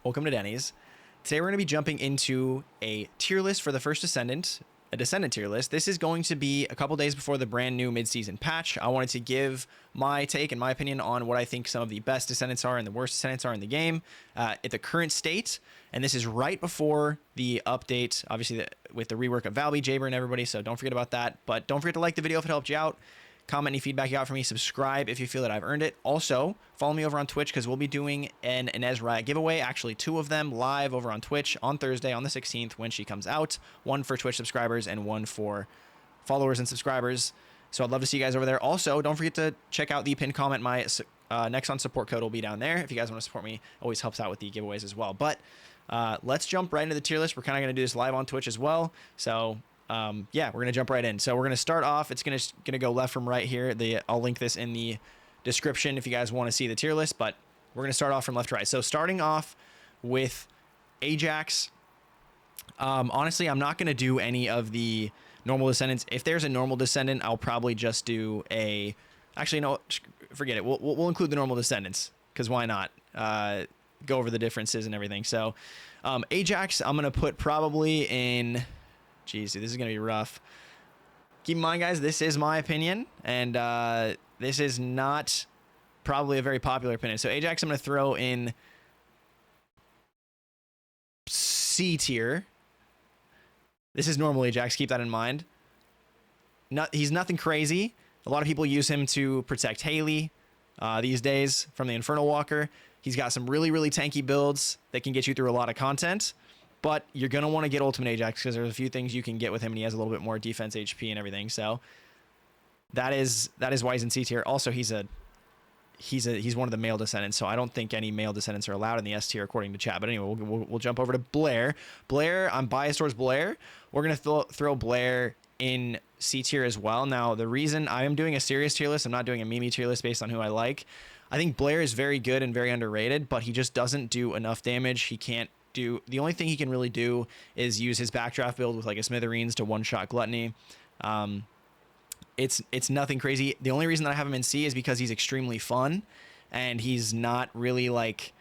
Welcome to Denny's. Today we're going to be jumping into a tier list for the first Descendant, a Descendant tier list. This is going to be a couple days before the brand new mid-season patch. I wanted to give my take and my opinion on what I think some of the best Descendants are and the worst Descendants are in the game at the current state. And this is right before the update, obviously with the rework of Valby, Jaber, and everybody, so don't forget about that. But don't forget to like the video if it helped you out. Comment any feedback you got for me. Subscribe if you feel that I've earned it. Also, follow me over on Twitch because we'll be doing an Ines giveaway. Actually, 2 of them live over on Twitch on Thursday on the 16th when she comes out. 1 for Twitch subscribers and 1 for followers and subscribers. So I'd love to see you guys over there. Also, don't forget to check out the pinned comment. My Nexon support code will be down there. If you guys want to support me, always helps out with the giveaways as well. But let's jump right into the tier list. We're kind of going to do this live on Twitch as well. So yeah, we're going to jump right in. So we're going to start off. It's going to go left from right here. I'll link this in the description if you guys want to see the tier list, but we're going to start off from left to right. So starting off with Ajax. Honestly, I'm not going to do any of the normal Descendants. If there's a normal Descendant, I'll probably just do actually, no, forget it. We'll include the normal Descendants because why not? Go over the differences and everything. So Ajax, I'm going to put probably in... Jeez, dude, this is going to be rough. Keep in mind, guys, this is my opinion, and this is not probably a very popular opinion. So Ajax, I'm going to throw in C tier. This is normal Ajax. Keep that in mind. He's nothing crazy. A lot of people use him to protect Haley these days from the Infernal Walker. He's got some really, really tanky builds that can get you through a lot of content. But you're going to want to get Ultimate Ajax because there's a few things you can get with him, and he has a little bit more defense HP and everything. So that is why he's in C tier. Also, he's one of the male Descendants, so I don't think any male Descendants are allowed in the S tier according to chat. But anyway, we'll jump over to Blair. Blair, I'm biased towards Blair. We're going to throw Blair in C tier as well. Now, the reason I am doing a serious tier list, I'm not doing a Mimi tier list based on who I like. I think Blair is very good and very underrated, but he just doesn't do enough damage. He can't the only thing he can really do is use his backdraft build with like a Smithereens to one-shot Gluttony. It's nothing crazy. The only reason that I have him in C is because he's extremely fun and he's not really like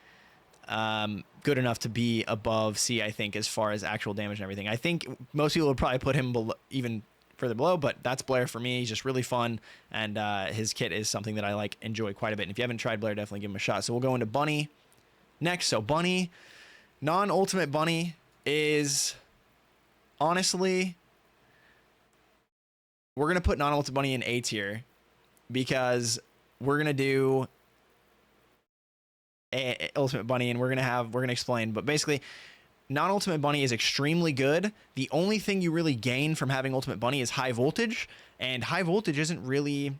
good enough to be above C, I think, as far as actual damage and everything. I think most people would probably put him even further below, but that's Blair for me. He's just really fun, and his kit is something that I enjoy quite a bit. And if you haven't tried Blair, definitely give him a shot. So we'll go into Bunny next. So Bunny, non-ultimate Bunny is honestly, we're going to put non-ultimate Bunny in A tier because we're going to do ultimate Bunny and we're going to explain, but basically non-ultimate Bunny is extremely good. The only thing you really gain from having ultimate Bunny is high voltage, and high voltage isn't really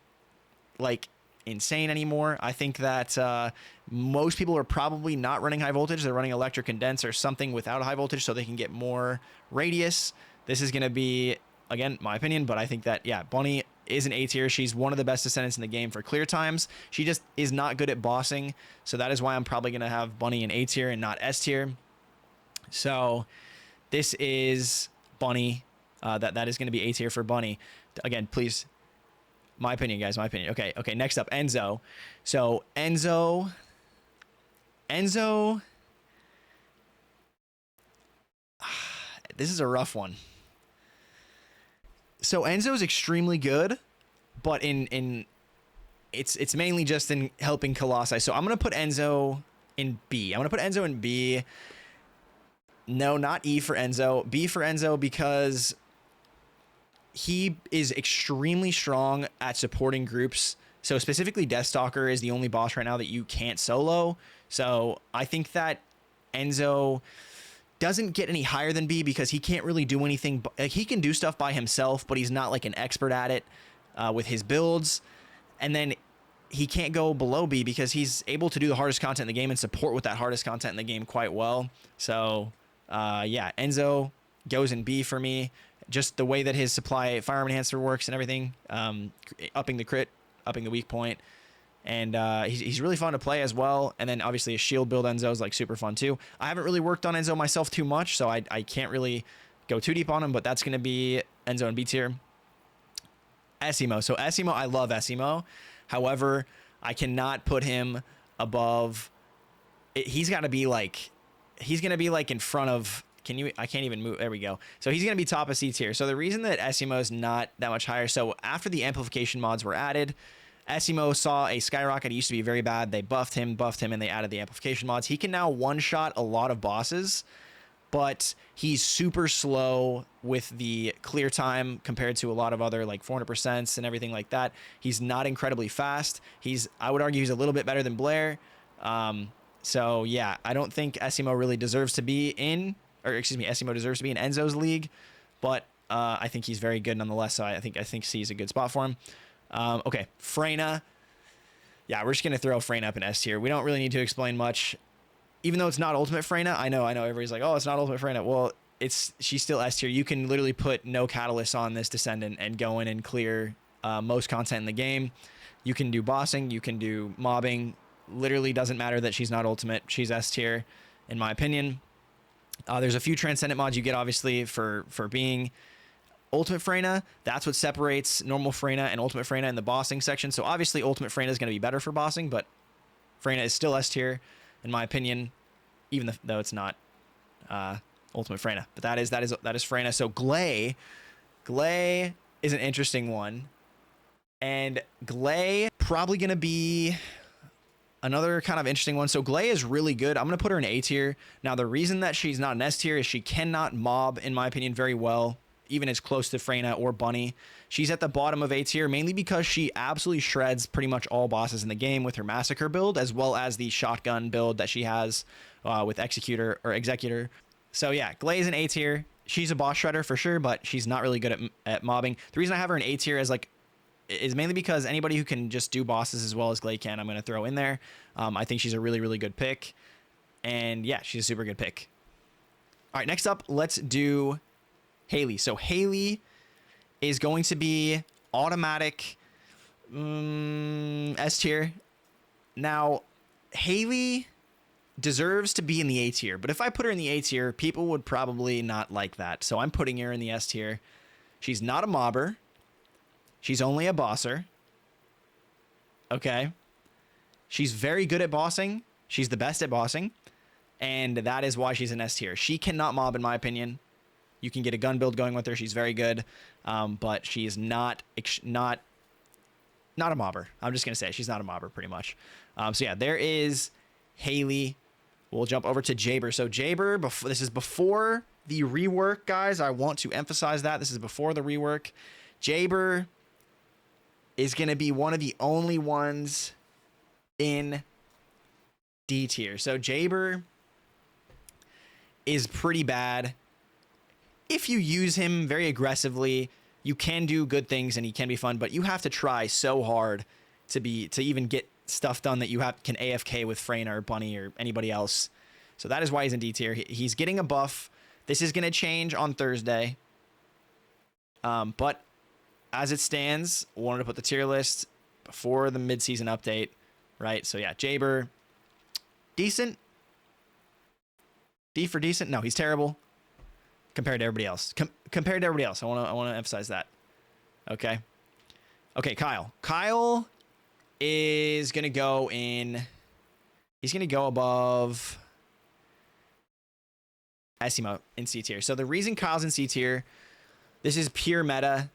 insane anymore. I think that most people are probably not running high voltage. They're running electric condense or something without a high voltage so they can get more radius. This is going to be, again, my opinion, but I think that, yeah, Bunny is an A tier. She's one of the best Descendants in the game for clear times. She just is not good at bossing, so that is why I'm probably going to have Bunny in A tier and not S tier. So this is Bunny. That is going to be A tier for Bunny. Again, please... My opinion, guys, my opinion. Okay, next up, Enzo. So, Enzo... This is a rough one. So, Enzo is extremely good, but it's mainly just in helping Colossi. So, I'm going to put Enzo in B. No, not E for Enzo. B for Enzo because... he is extremely strong at supporting groups. So specifically Deathstalker is the only boss right now that you can't solo. So I think that Enzo doesn't get any higher than B because he can't really do anything. He can do stuff by himself, but he's not an expert at it with his builds. And then he can't go below B because he's able to do the hardest content in the game and support with that hardest content in the game quite well. So yeah, Enzo goes in B for me. Just the way that his supply firearm enhancer works and everything, upping the crit, upping the weak point. And he's really fun to play as well. And then obviously a shield build Enzo is super fun too. I haven't really worked on Enzo myself too much, so I can't really go too deep on him, but that's going to be Enzo in B tier. Essimo. So Essimo, I love Essimo. However, I cannot put him above... He's got to be he's going to be like in front of, I can't even move. There we go. So he's going to be top of C tier. So the reason that Essimo is not that much higher. So after the amplification mods were added, Essimo saw a skyrocket. He used to be very bad. They buffed him, and they added the amplification mods. He can now one-shot a lot of bosses, but he's super slow with the clear time compared to a lot of other like 400% and everything like that. He's not incredibly fast. I would argue he's a little bit better than Blair. So yeah, I don't think Essimo really deserves to be in, or excuse me, Essimo deserves to be in Enzo's league, but I think he's very good nonetheless. So I think C is a good spot for him. Okay, Freyna. Yeah, we're just gonna throw Freyna up in S tier. We don't really need to explain much, even though it's not Ultimate Freyna. I know. Everybody's like, oh, it's not Ultimate Freyna. Well, she's still S tier. You can literally put no catalyst on this Descendant and go in and clear most content in the game. You can do bossing. You can do mobbing. Literally doesn't matter that she's not Ultimate. She's S tier, in my opinion. There's a few Transcendent mods you get, obviously, for being Ultimate Freyna. That's what separates normal Freyna and Ultimate Freyna in the bossing section. So obviously Ultimate Freyna is going to be better for bossing, but Freyna is still S tier, in my opinion, even though it's not Ultimate Freyna. But that is Freyna. So Glay is an interesting one, and Glay probably going to be another kind of interesting one. So Glay is really good. I'm going to put her in A tier. Now, the reason that she's not an S tier is she cannot mob, in my opinion, very well, even as close to Freyna or Bunny. She's at the bottom of A tier, mainly because she absolutely shreds pretty much all bosses in the game with her Massacre build, as well as the shotgun build that she has with Executor. So yeah, Glay is in A tier. She's a boss shredder for sure, but she's not really good at mobbing. The reason I have her in A tier is mainly because anybody who can just do bosses as well as Glay can, I'm going to throw in there. I think she's a really, really good pick. And yeah, she's a super good pick. All right, next up, let's do Haley. So Haley is going to be automatic S tier. Now, Haley deserves to be in the A tier, but if I put her in the A tier, people would probably not like that. So I'm putting her in the S tier. She's not a mobber. She's only a bosser. Okay. She's very good at bossing. She's the best at bossing. And that is why she's an S tier. She cannot mob, in my opinion. You can get a gun build going with her. She's very good. But she is not a mobber. I'm just going to say she's not a mobber pretty much. So yeah, there is Haley. We'll jump over to Jaber. So Jaber, this is before the rework, guys. I want to emphasize that. This is before the rework. Jaber is going to be one of the only ones in D tier. So Jaber is pretty bad. If you use him very aggressively, you can do good things and he can be fun, but you have to try so hard to even get stuff done that you can AFK with Freyna or Bunny or anybody else. So that is why he's in D tier. He's getting a buff. This is going to change on Thursday. But as it stands, I wanted to put the tier list before the mid-season update, right? So yeah, Jaber, decent. D for decent? No, he's terrible compared to everybody else. Compared to everybody else, I want to emphasize that. Okay. Okay, Kyle. Kyle is gonna go in. He's gonna go above Essimo in C tier. So the reason Kyle's in C tier, this is pure meta.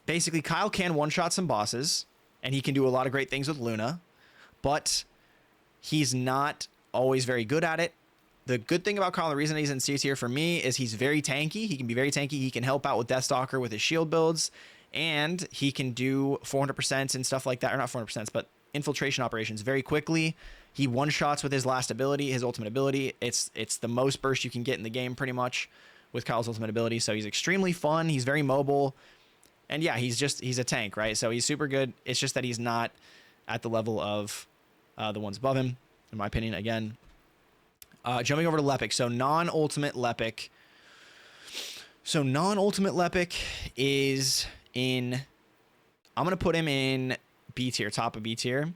Basically, Kyle can one-shot some bosses, and he can do a lot of great things with Luna, but he's not always very good at it. The good thing about Kyle, the reason he's in C tier for me, is he's very tanky. He can be very tanky. He can help out with Deathstalker with his shield builds, and he can do 400% and stuff like that, or not 400%, but infiltration operations very quickly. He one-shots with his last ability, his ultimate ability. It's the most burst you can get in the game, pretty much, with Kyle's ultimate ability. So he's extremely fun. He's very mobile. And yeah, he's a tank, right? So he's super good. It's just that he's not at the level of the ones above him, in my opinion, again. Jumping over to Lepic. So non-ultimate Lepic. So non-ultimate Lepic is in... I'm going to put him in B tier, top of B tier.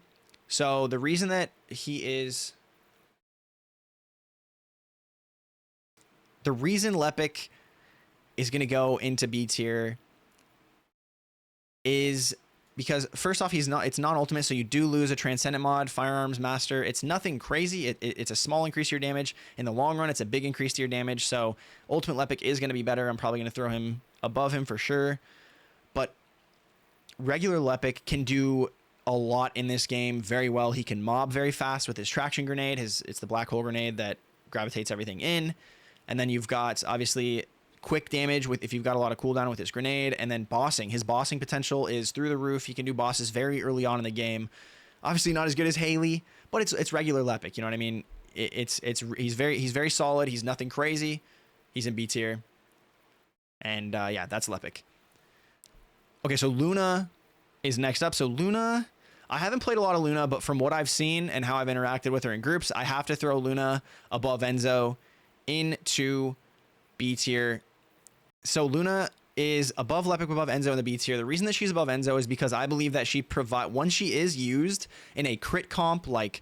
So the reason that he is... The reason Lepic is going to go into B tier is because first off, it's non-ultimate, so you do lose a Transcendent mod, Firearms Master. It's nothing crazy. It's a small increase to your damage. In the long run, it's a big increase to your damage. So Ultimate Lepic is going to be better. I'm probably going to throw him above him for sure. But regular Lepic can do a lot in this game very well. He can mob very fast with his traction grenade. It's the black hole grenade that gravitates everything in. And then you've got obviously quick damage with if you've got a lot of cooldown with his grenade, and then bossing. His bossing potential is through the roof. He can do bosses very early on in the game. Obviously not as good as Haley, but it's regular Lepic. You know what I mean? He's very solid. He's nothing crazy. He's in B tier. And yeah, that's Lepic. Okay, so Luna is next up. So Luna, I haven't played a lot of Luna, but from what I've seen and how I've interacted with her in groups, I have to throw Luna above Enzo into B tier. So Luna is above Lepic, above Enzo in the B tier. The reason that she's above Enzo is because I believe that once she is used in a crit comp, like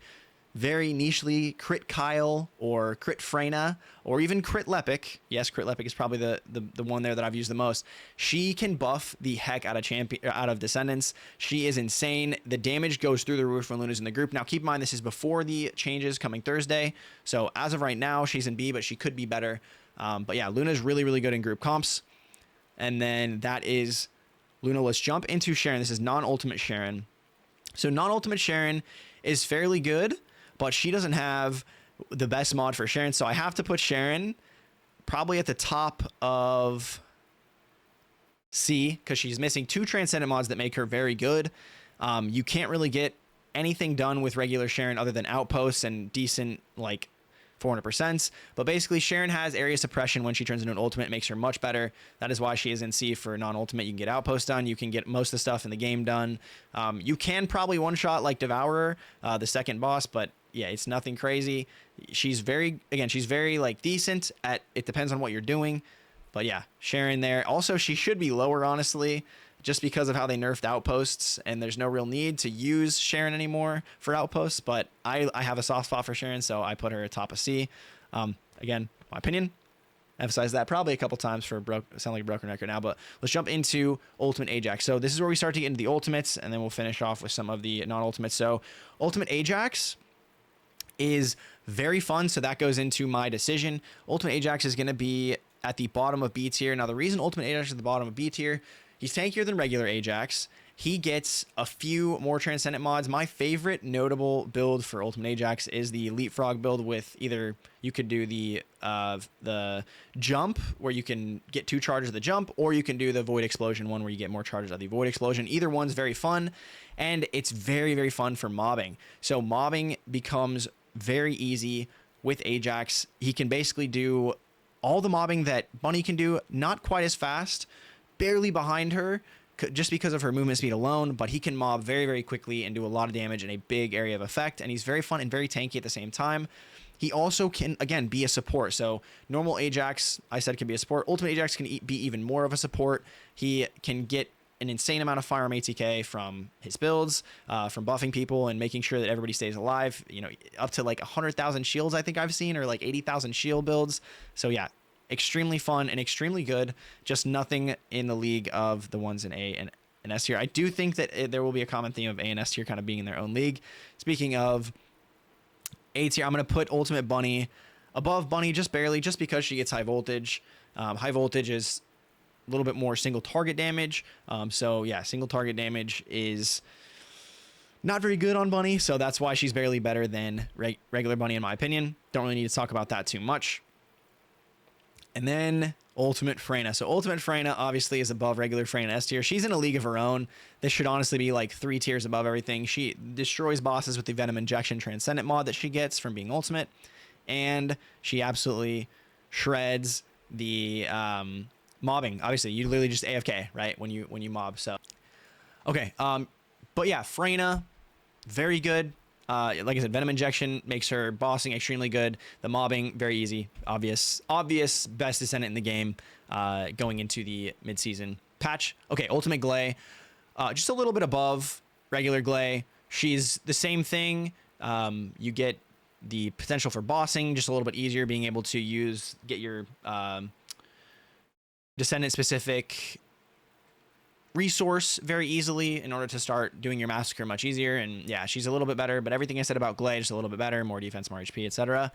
very nichely Crit Kyle or Crit Freyna or even Crit Lepic. Yes, Crit Lepic is probably the one there that I've used the most. She can buff the heck out of Descendants. She is insane. The damage goes through the roof when Luna's in the group. Now keep in mind, this is before the changes coming Thursday. So as of right now, she's in B, but she could be better. But yeah, Luna's really, really good in group comps. And then that is Luna. Let's jump into Sharon. This is non-ultimate Sharon. So non-ultimate Sharon is fairly good, but she doesn't have the best mod for Sharon. So I have to put Sharon probably at the top of C because she's missing 2 Transcendent mods that make her very good. You can't really get anything done with regular Sharon other than outposts and decent, like, 400%. But basically, Sharon has area suppression when she turns into an ultimate. It makes her much better. That is why she is in C for non-ultimate. You can get outposts done. You can get most of the stuff in the game done. You can probably one-shot, like, Devourer, the second boss, but yeah, it's nothing crazy. She's very, like, decent at, it depends on what you're doing. But yeah, Sharon there. Also, she should be lower, honestly, just because of how they nerfed outposts, and there's no real need to use Sharon anymore for outposts. But I have a soft spot for Sharon, so I put her at top of C. Again, my opinion. Emphasize that probably a couple times for sound like a broken record now, but let's jump into Ultimate Ajax. So this is where we start to get into the ultimates, and then we'll finish off with some of the non-ultimates. So Ultimate Ajax is very fun, so that goes into my decision. Ultimate Ajax is going to be at the bottom of B tier. Now, the reason Ultimate Ajax is at the bottom of B tier, he's tankier than regular Ajax. He gets a few more Transcendent mods. My favorite notable build for Ultimate Ajax is the Leapfrog build with either you could do the jump where you can get 2 charges of the jump, or you can do the Void Explosion one where you get more charges of the Void Explosion. Either one's very fun, and it's very, very fun for mobbing. So mobbing becomes very easy with Ajax. He can basically do all the mobbing that Bunny can do, not quite as fast, barely behind her, just because of her movement speed alone, but he can mob very, very quickly and do a lot of damage in a big area of effect, and he's very fun and very tanky at the same time. He also can, again, be a support. So normal Ajax, I said, can be a support. Ultimate Ajax can be even more of a support. He can get an insane amount of firearm ATK from his builds, from buffing people and making sure that everybody stays alive. You know, up to like 100,000 shields, I think I've seen, or like 80,000 shield builds. So yeah, extremely fun and extremely good. Just nothing in the league of the ones in A and S tier. I do think that there will be a common theme of A and S tier kind of being in their own league. Speaking of A tier, I'm going to put Ultimate Bunny above Bunny just barely, just because she gets high voltage. High voltage is a little bit more single target damage. So yeah, single target damage is not very good on Bunny. So that's why she's barely better than regular Bunny in my opinion. Don't really need to talk about that too much. And then Ultimate Freyna. So Ultimate Freyna obviously is above regular Freyna S tier. She's in a league of her own. This should honestly be like 3 tiers above everything. She destroys bosses with the Venom Injection Transcendent mod that she gets from being Ultimate. And she absolutely shreds the mobbing. Obviously, you literally just AFK, right? When you mob. So okay. But yeah, Freyna, very good. Like I said, Venom Injection makes her bossing extremely good. The mobbing, very easy. Obvious best Descendant in the game going into the mid-season patch. Okay, Ultimate Glay. Just a little bit above regular Glay. She's the same thing. You get the potential for bossing, just a little bit easier, being able to get your Descendant-specific resource very easily in order to start doing your massacre much easier. And yeah, she's a little bit better, but everything I said about Glay just a little bit better, more defense, more HP, etc.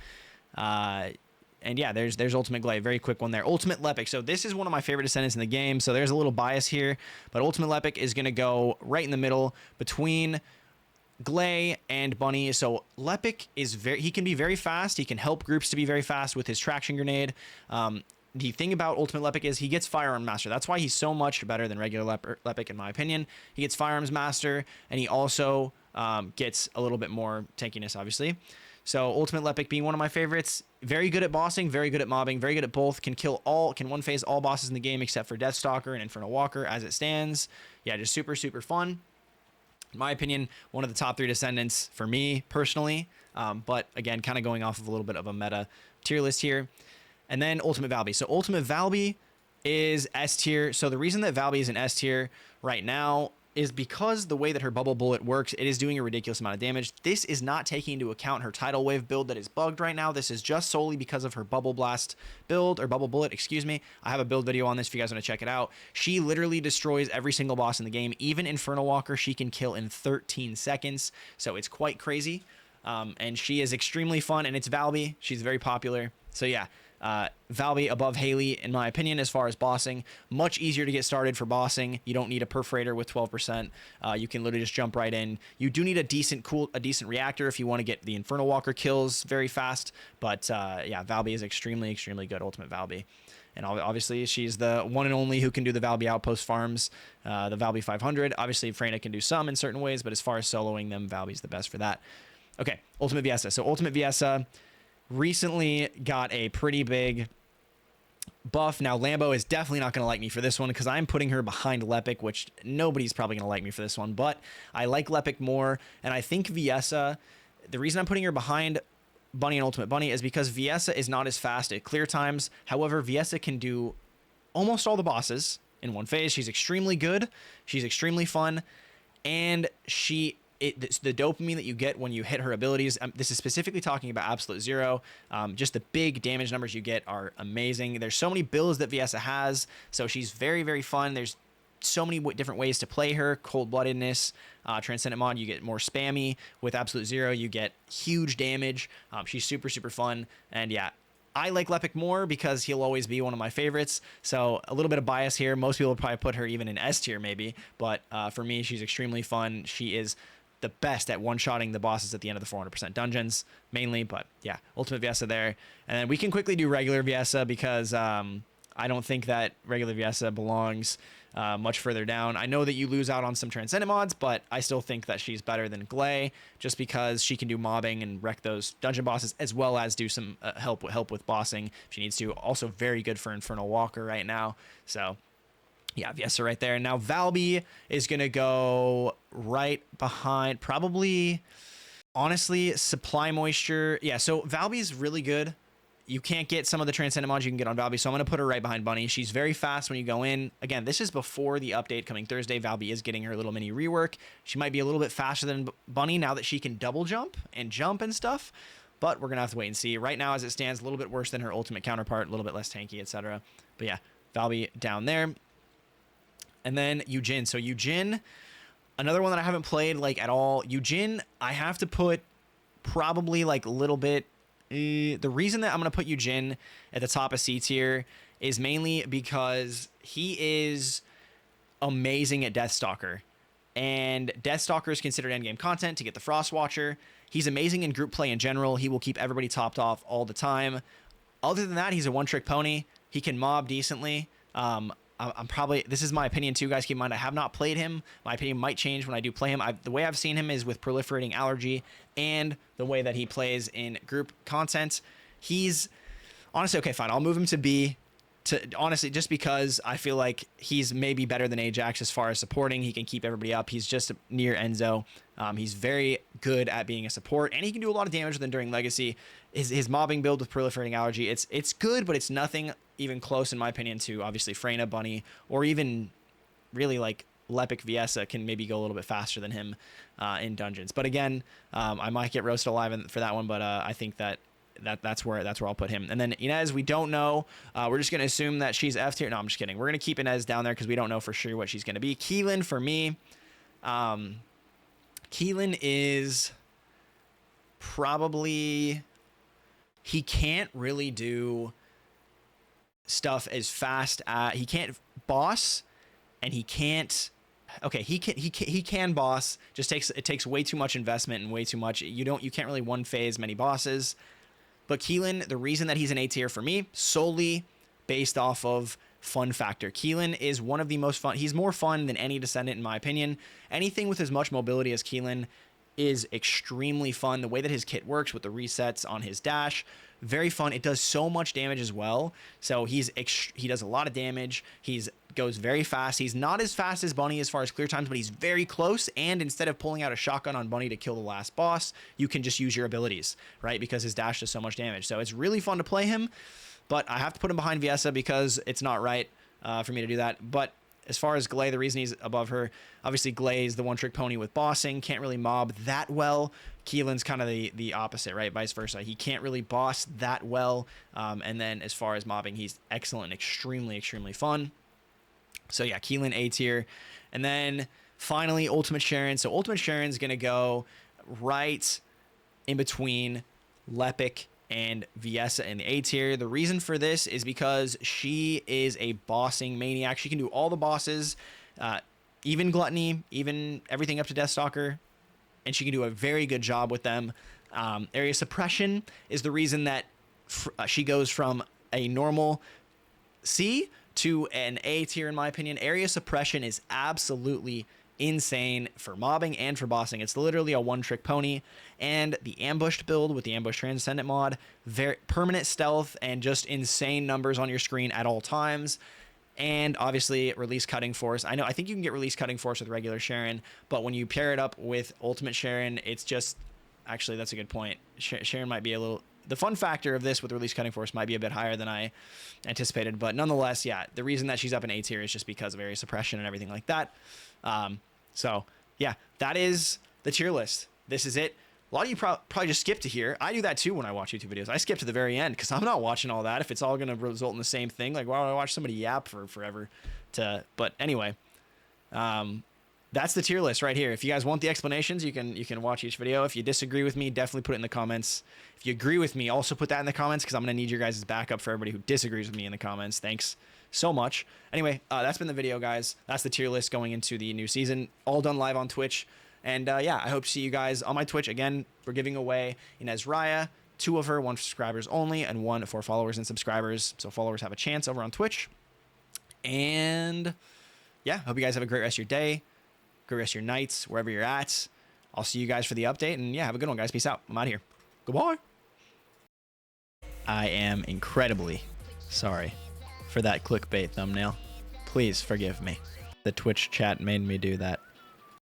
And yeah, there's Ultimate Glay, very quick one there. Ultimate Lepic. So this is one of my favorite Descendants in the game. So there's a little bias here, but Ultimate Lepic is going to go right in the middle between Glay and Bunny. So Lepic is he can be very fast. He can help groups to be very fast with his traction grenade. The thing about Ultimate Lepic is he gets Firearms Master. That's why he's so much better than regular Lepic, in my opinion. He gets Firearms Master, and he also gets a little bit more tankiness, obviously. So Ultimate Lepic being one of my favorites. Very good at bossing, very good at mobbing, very good at both. Can one-phase all bosses in the game except for Deathstalker and Infernal Walker as it stands. Yeah, just super, super fun. In my opinion, one of the top 3 Descendants for me personally. But again, kind of going off of a little bit of a meta tier list here. And then Ultimate Valby. So Ultimate Valby is S tier. So the reason that Valby is an S tier right now is because the way that her Bubble Bullet works, it is doing a ridiculous amount of damage. This is not taking into account her Tidal Wave build that is bugged right now. This is just solely because of her Bubble Blast build, or Bubble Bullet, excuse me. I have a build video on this if you guys want to check it out. She literally destroys every single boss in the game. Even Infernal Walker, she can kill in 13 seconds. So it's quite crazy. And she is extremely fun, and it's Valby. She's very popular. So yeah. Valby above Haley, in my opinion, as far as bossing. Much easier to get started for bossing. You don't need a perforator with 12%. You can literally just jump right in. You do need a decent reactor if you want to get the Infernal Walker kills very fast. But yeah, Valby is extremely, extremely good, Ultimate Valby. And obviously, she's the one and only who can do the Valby Outpost farms, the Valby 500. Obviously, Freyna can do some in certain ways, but as far as soloing them, Valby's the best for that. Okay, Ultimate Viessa. So Ultimate Viessa recently got a pretty big buff. Now, Lambo is definitely not going to like me for this one because I'm putting her behind Lepic, which nobody's probably going to like me for this one, but I like Lepic more, and I think Viessa, the reason I'm putting her behind Bunny and Ultimate Bunny is because Viessa is not as fast at clear times. However, Viessa can do almost all the bosses in one phase. She's extremely good. She's extremely fun, and the dopamine that you get when you hit her abilities, this is specifically talking about Absolute Zero, just the big damage numbers you get are amazing. There's so many builds that Viessa has, so she's very, very fun. There's so many different ways to play her. Cold-bloodedness, Transcendent mod, you get more spammy. With Absolute Zero, you get huge damage. She's super, super fun, and yeah, I like Lepic more because he'll always be one of my favorites. So a little bit of bias here. Most people would probably put her even in S tier maybe, but for me, she's extremely fun. She is the best at one-shotting the bosses at the end of the 400% dungeons, mainly. But yeah, Ultimate Viessa there. And then we can quickly do regular Viessa because I don't think that regular Viessa belongs much further down. I know that you lose out on some Transcendent mods, but I still think that she's better than Glay just because she can do mobbing and wreck those dungeon bosses as well as do some help with bossing if she needs to. Also very good for Infernal Walker right now. So yeah, Viessa right there. Now Valby is going to go right behind, probably, honestly, Supply Moisture. Yeah, so Valby's really good. You can't get some of the Transcendent mods you can get on Valby, so I'm going to put her right behind Bunny. She's very fast when you go in. Again, this is before the update coming Thursday. Valby is getting her little mini rework. She might be a little bit faster than Bunny now that she can double jump and stuff, but we're going to have to wait and see. Right now, as it stands, a little bit worse than her ultimate counterpart, a little bit less tanky, etc. But yeah, Valby down there. And then Eugene. So Eugene, another one that I haven't played like at all. Eugene, I have to put probably like a little bit. The reason that I'm going to put Eugene at the top of C tier is mainly because he is amazing at Deathstalker. And Deathstalker is considered endgame content to get the Frost Watcher. He's amazing in group play in general. He will keep everybody topped off all the time. Other than that, he's a one-trick pony. He can mob decently. I'm probably, this is my opinion too, guys. Keep in mind, I have not played him. My opinion might change when I do play him. The way I've seen him is with Proliferating Allergy and the way that he plays in group content. He's honestly, okay, fine. I'll move him to B. Honestly, just because I feel like he's maybe better than Ajax as far as supporting. He can keep everybody up. He's just near Enzo. He's very good at being a support, and he can do a lot of damage with Enduring Legacy. His mobbing build with Proliferating Allergy, it's good, but it's nothing even close, in my opinion, to obviously Freyna, Bunny, or even really like Lepic Viessa can maybe go a little bit faster than him in dungeons. But again, I might get roasted alive for that one, but I think that that's where I'll put him. And then Ines, we don't know. We're just gonna assume that she's F tier. No, I'm just kidding. We're gonna keep Ines down there because we don't know for sure what she's gonna be. Keelan for me, Keelan is probably, he can't really do stuff as fast as he can't boss, and he can't. Okay, he can boss. Just it takes way too much investment and way too much. You can't really one phase many bosses. But Keelan, the reason that he's an A tier for me, solely based off of fun factor. Keelan is one of the most fun. He's more fun than any Descendant in my opinion. Anything with as much mobility as Keelan is extremely fun. The way that his kit works with the resets on his dash, very fun. It does so much damage as well. So he does a lot of damage. Goes very fast. He's not as fast as Bunny as far as clear times, but he's very close. And instead of pulling out a shotgun on Bunny to kill the last boss, you can just use your abilities, right? Because his dash does so much damage. So it's really fun to play him, but I have to put him behind Viessa because it's not right for me to do that. But as far as Glay, the reason he's above her, obviously Glay is the one-trick pony with bossing, can't really mob that well. Keelan's kind of the opposite, right? Vice versa. He can't really boss that well. And then as far as mobbing, he's excellent and extremely, extremely fun. So yeah, Keelan A tier. And then finally, Ultimate Sharon. So Ultimate Sharon's going to go right in between Lepic and Viessa in the A tier. The reason for this is because she is a bossing maniac. She can do all the bosses, even Gluttony, even everything up to Deathstalker, and she can do a very good job with them. Area Suppression is the reason that she goes from a normal C to an A tier in my opinion. Area Suppression is absolutely insane for mobbing and for bossing. It's literally a one-trick pony. And the ambushed build with the ambush transcendent mod, very permanent stealth and just insane numbers on your screen at all times. And obviously release cutting force. I think you can get release cutting force with regular Sharon, but when you pair it up with Ultimate Sharon, it's just, actually that's a good point. Sharon might be a little, the fun factor of this with release cutting force might be a bit higher than I anticipated, but nonetheless, yeah, the reason that she's up in A tier is just because of area suppression and everything like that. So yeah, that is the tier list. This is it. A lot of you probably just skip to here. I do that too when I watch YouTube videos. I skip to the very end because I'm not watching all that. If it's all going to result in the same thing, like why would I watch somebody yap for forever? But anyway, that's the tier list right here. If you guys want the explanations, you can watch each video. If you disagree with me, definitely put it in the comments. If you agree with me, also put that in the comments because I'm going to need your guys' backup for everybody who disagrees with me in the comments. Thanks so much. Anyway, that's been the video, guys. That's the tier list going into the new season. All done live on Twitch. And yeah, I hope to see you guys on my Twitch. Again, we're giving away Ines Raya, 2 of her, 1 for subscribers only, and 1 for followers and subscribers. So followers have a chance over on Twitch. And yeah, hope you guys have a great rest of your day, great rest of your nights, wherever you're at. I'll see you guys for the update. And yeah, have a good one, guys. Peace out. I'm out of here. Goodbye. I am incredibly sorry for that clickbait thumbnail. Please forgive me. The Twitch chat made me do that.